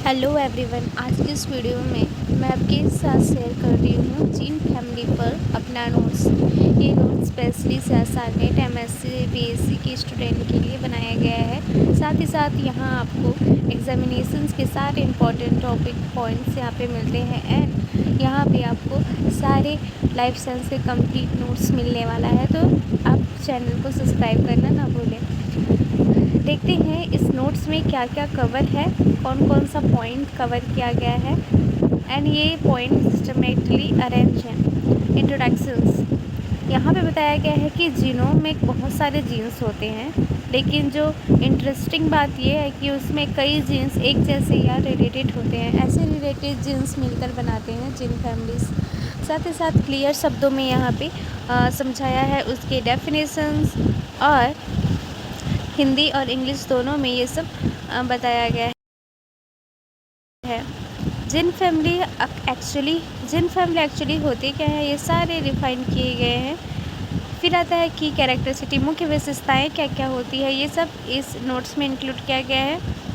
Hello everyone, आज की इस वीडियो में मैं आपके साथ शेयर कर रही हूँ जीन फैमिली पर अपना नोट्स। ये नोट्स स्पेशली सियासत नेट एमएससी बीएससी के स्टूडेंट के लिए बनाया गया है। साथ ही साथ यहाँ आपको एग्जामिनेशंस के सारे इंपॉर्टेंट टॉपिक पॉइंट्स यहाँ पे मिलते हैं एंड यहाँ पे आपको सारे लाइफ साइंस के कंप्लीट नोट्स मिलने वाला है। तो आप चैनल को सब्सक्राइब करना ना भूलें। देखते हैं इस नोट्स में क्या क्या कवर है, कौन कौन सा पॉइंट कवर किया गया है एंड ये पॉइंट सिस्टमेटिकली अरेंज हैं। इंट्रोडक्शंस, यहाँ पे बताया गया है कि जीनोम में बहुत सारे जीन्स होते हैं, लेकिन जो इंटरेस्टिंग बात ये है कि उसमें कई जीन्स एक जैसे या रिलेटेड होते हैं। ऐसे रिलेटेड जीन्स मिलकर बनाते हैं जीन फैमिलीज। साथ ही साथ क्लियर शब्दों में यहाँ पे समझाया है उसके डेफिनेशंस और हिंदी और इंग्लिश दोनों में ये सब बताया गया है। जिन फैमिली एक्चुअली होते क्या है, ये सारे रिफाइन किए गए हैं। फिर आता है की कैरेक्टरिस्टिक, मुख्य विशेषताएं क्या क्या होती है, ये सब इस नोट्स में इंक्लूड किया गया है।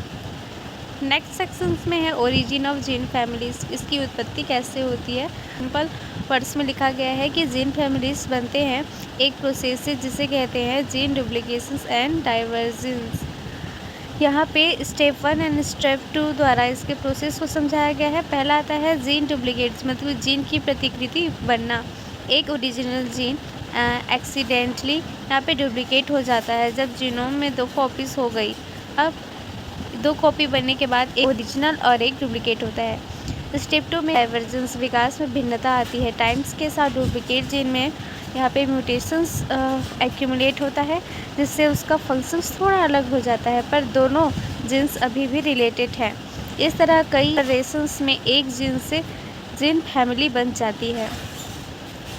नेक्स्ट सेक्शंस में है ओरिजिन ऑफ जीन फैमिलीज, इसकी उत्पत्ति कैसे होती है। सिंपल वर्ड्स में लिखा गया है कि जीन फैमिलीज बनते हैं एक प्रोसेस से जिसे कहते हैं जीन डुप्लीकेशंस एंड डाइवर्जेंस। यहाँ पे स्टेप 1 एंड स्टेप 2 द्वारा इसके प्रोसेस को समझाया गया है। पहला आता है जीन डुप्लीकेट्स, मतलब जीन की प्रतिकृति बनना। एक ओरिजिनल जीन एक्सीडेंटली यहाँ पे डुप्लीकेट हो जाता है जब जीनोम में 2 कॉपीज़ हो गई। अब 2 कॉपी बनने के बाद एक ओरिजिनल और एक डुप्लीकेट होता है। स्टेप 2 में डाइवर्जेंस, विकास में भिन्नता आती है। टाइम्स के साथ डुप्लीकेट जीन में यहाँ पे म्यूटेशंस एक्यूमुलेट होता है जिससे उसका फंक्शंस थोड़ा अलग हो जाता है, पर दोनों जीन्स अभी भी रिलेटेड हैं। इस तरह कई जनरेशंस में एक जीन से जीन फैमिली बन जाती है।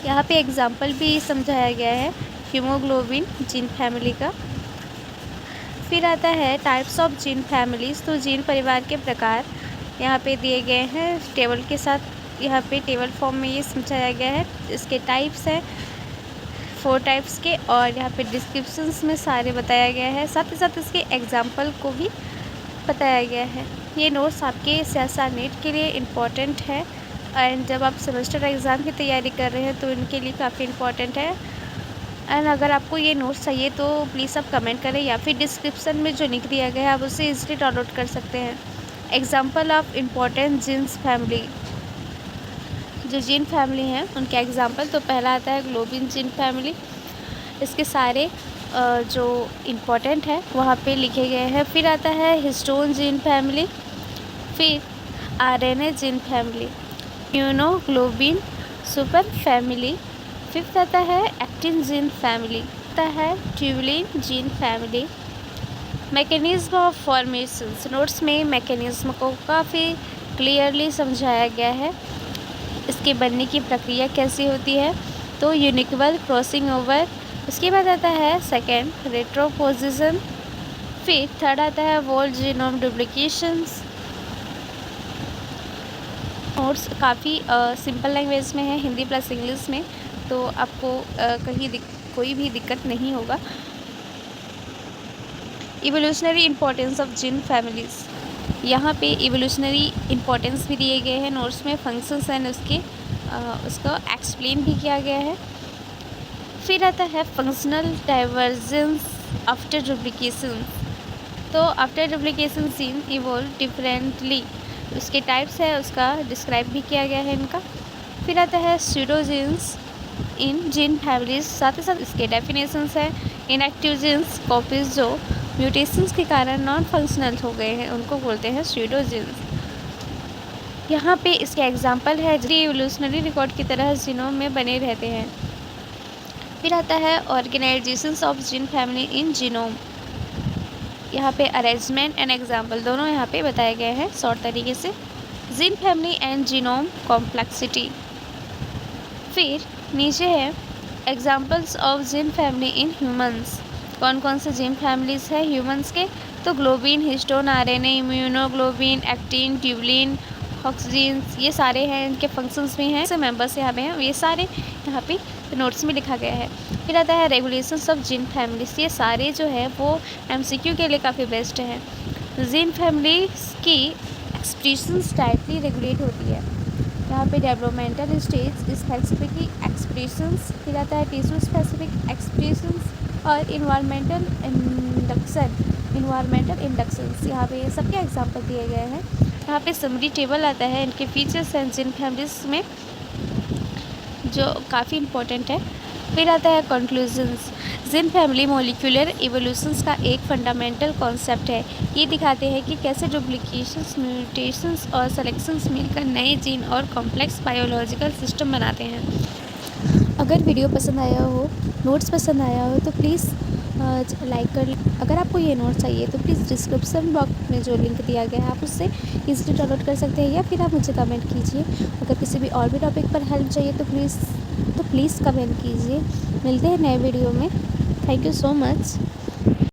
यहाँ पे एग्जांपल भी समझाया गया है हीमोग्लोबिन जीन फैमिली का। फिर आता है टाइप्स ऑफ जीन फैमिलीज, तो जीन परिवार के प्रकार यहाँ पे दिए गए हैं टेबल के साथ। यहाँ पे टेबल फॉर्म में ये समझाया गया है। इसके टाइप्स हैं 4 टाइप्स के और यहाँ पे डिस्क्रिप्शंस में सारे बताया गया है। साथ ही साथ इसके एग्जाम्पल को भी बताया गया है। ये नोट्स आपके सियासत नेट के लिए इम्पॉर्टेंट है एंड जब आप सेमेस्टर एग्ज़ाम की तैयारी कर रहे हैं तो इनके लिए काफ़ी इम्पॉर्टेंट है। एंड अगर आपको ये नोट्स चाहिए तो प्लीज़ आप कमेंट करें या फिर डिस्क्रिप्शन में जो लिंक दिया गया है आप उसे ईजिली डाउनलोड कर सकते हैं। Example of important genes family, जो जीन फैमिली हैं उनके एग्जाम्पल, तो पहला आता है ग्लोबिन जीन फैमिली। इसके सारे जो इम्पोर्टेंट है वहाँ पे लिखे गए हैं। फिर आता है हिस्टोन जीन फैमिली, फिर RNA gene family, immunoglobulin super family. Fifth आता है एक्टिन जीन फैमिली, आता है tubulin gene family. Mechanism of formations, notes में मैकेनिज्म को काफ़ी क्लियरली समझाया गया है। इसके बनने की प्रक्रिया कैसी होती है, तो यूनिक्वल क्रॉसिंग ओवर। उसके बाद आता है सेकेंड रेट्रोपोजिशन। फिर थर्ड आता है वोल जीनोम डुप्लीकेशंस। नोट्स काफ़ी सिंपल लैंग्वेज में है, हिंदी प्लस इंग्लिश में, तो आपको कहीं कोई भी दिक्कत नहीं होगा। Evolutionary importance of gene families, यहाँ पे इवोल्यूशनरी इम्पोर्टेंस भी दिए गए हैं नोट्स में। फंक्शंस एंड उसको एक्सप्लेन भी किया गया है। फिर आता है फंक्शनल डाइवर्जेंस आफ्टर डुप्लीकेशन, तो after duplication gene evolve differently, उसके टाइप्स है उसका डिस्क्राइब भी किया गया है इनका। फिर आता है स्यूडोजीन्स इन जीन फैमिलीज, साथ ही साथ इसके डेफिनेशंस है। इनएक्टिव जीन्स, कॉपीज़ जो म्यूटेशंस के कारण नॉन फंक्शनल हो गए हैं उनको बोलते हैं स्यूडोजीन्स। यहाँ पे इसके एग्जांपल है जो इवोल्यूशनरी रिकॉर्ड की तरह जीनोम में बने रहते हैं। फिर आता है organisations of gene family in genome, यहाँ पे अरेंजमेंट एंड एग्जाम्पल दोनों यहाँ पे बताए गए हैं शॉर्ट तरीके से। Gene family and genome complexity. फिर नीचे है examples of gene family in humans, कौन कौन से जीन फैमिलीज है ह्यूमंस के, तो globin, histone, RNA, immunoglobin, actin, tubulin, ऑक्सीजीन्स, ये सारे हैं। इनके फंक्शंस भी हैं, मेंबर्स यहाँ पे हैं, ये सारे यहाँ पे नोट्स में लिखा गया है। फिर आता है रेगुलेशंस ऑफ जीन फैमिलीज, ये सारे जो है वो एमसीक्यू के लिए काफ़ी बेस्ट हैं। जीन फैमिलीज की एक्सप्रेशंस डायरेक्टली रेगुलेट होती है। यहाँ पे डेवलपमेंटल स्टेज स्पेसिफिक एक्सप्रेशंस, फिर आता है टिश्यू स्पेसिफिक एक्सप्रेशंस और इन्वायरमेंटल इंडक्शंस। यहाँ पे सबके एग्जांपल दिए गए हैं। यहाँ पे समरी टेबल आता है इनके फीचर्स एंड जिन फैमिलीज में, जो काफ़ी इम्पोर्टेंट है। फिर आता है कंक्लूजन्स। जिन फैमिली मॉलिक्यूलर इवोल्यूशंस का एक फंडामेंटल कॉन्सेप्ट है। ये दिखाते हैं कि कैसे डुप्लीकेशंस, म्यूटेशंस और सेलेक्शंस मिलकर नए जीन और कॉम्प्लेक्स बायोलॉजिकल सिस्टम बनाते हैं। अगर वीडियो पसंद आया हो, नोट्स पसंद आया हो तो प्लीज़ लाइक कर। अगर आपको ये नोट्स चाहिए तो प्लीज़ डिस्क्रिप्शन बॉक्स में जो लिंक दिया गया है आप उससे ईज़िली डाउनलोड कर सकते हैं, या फिर आप मुझे कमेंट कीजिए। अगर किसी भी और भी टॉपिक पर हेल्प चाहिए तो प्लीज़ कमेंट कीजिए। मिलते हैं नए वीडियो में। Thank you so much.